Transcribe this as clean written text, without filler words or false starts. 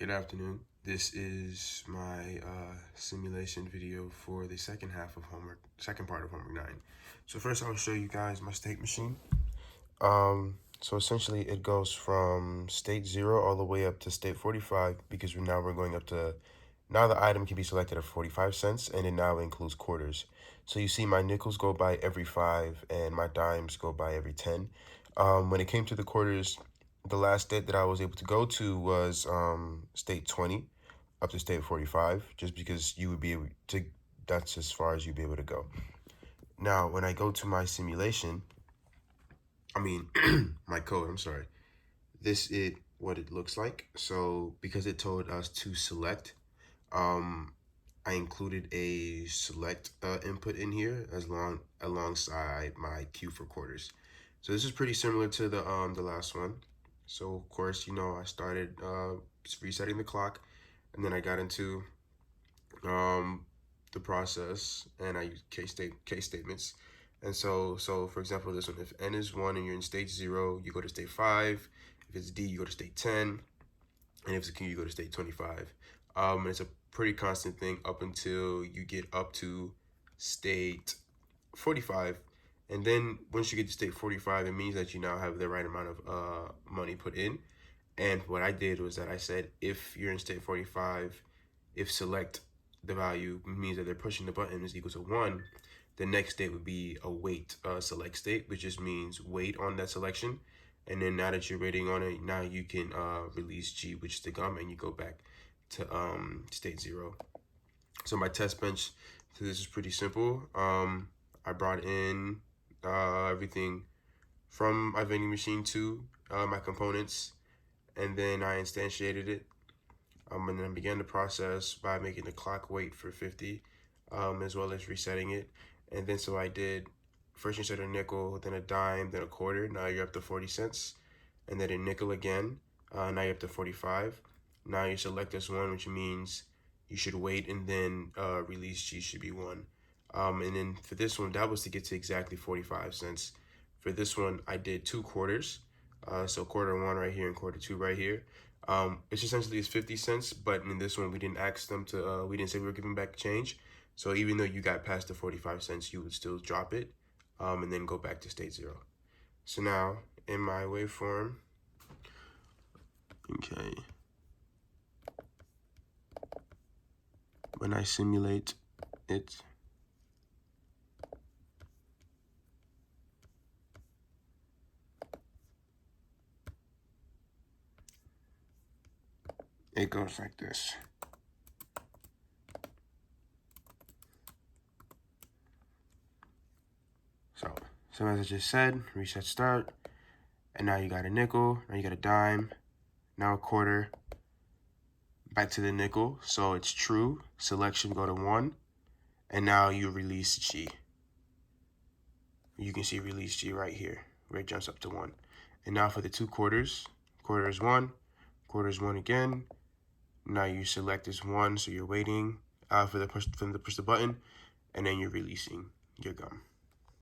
Good afternoon. This is my simulation video for the second part of homework 9. So first I'll show you guys my state machine. So essentially it goes from state 0 all the way up to state 45 because now we're going up to, now the item can be selected at 45 cents and it now includes quarters. So you see my nickels go by every 5 and my dimes go by every 10. When it came to the quarters, the last state that I was able to go to was state 20 up to state 45, just because you would be able to, that's as far as you'd be able to go. Now, when I go to my simulation, my code, I'm sorry, this is what it looks like. So because it told us to select, I included a select input in here alongside my Q for quarters. So this is pretty similar to the last one. So of course, I started resetting the clock, and then I got into the process, and I used case statements. And so for example, this one, if N is 1 and you're in state 0, you go to state 5. If it's D, you go to state 10. And if it's a Q, you go to state 25. And it's a pretty constant thing up until you get up to state 45. And then once you get to state 45, it means that you now have the right amount of money put in. And what I did was that I said, if you're in state 45, if select the value means that they're pushing the button is equal to 1, the next state would be a wait select state, which just means wait on that selection. And then now that you're waiting on it, now you can release G, which is the gum, and you go back to state 0. So my test bench, so this is pretty simple. I brought in everything from my vending machine to my components, and then I instantiated it. And then I began the process by making the clock wait for 50, as well as resetting it. And then so I did, first you insert a nickel, then a dime, then a quarter. Now you're up to 40 cents. And then a nickel again. Now you're up to 45. Now you select this one, which means you should wait, and then release G should be 1. And then for this one, that was to get to exactly 45 cents. For this one, I did 2 quarters. So quarter 1 right here and quarter 2 right here. It's essentially 50 cents, but in this one, we didn't ask them to, we didn't say we were giving back change. So even though you got past the 45 cents, you would still drop it and then go back to state 0. So now in my waveform, okay, when I simulate it, it goes like this. So as I just said, reset start, and now you got a nickel, now you got a dime, now a quarter, back to the nickel, so it's true, selection go to 1, and now you release G. You can see release G right here, where it jumps up to 1. And now for the 2 quarters, quarter is 1, quarter is 1 again. Now you select this 1, so you're waiting for them to push the button, and then you're releasing your gum.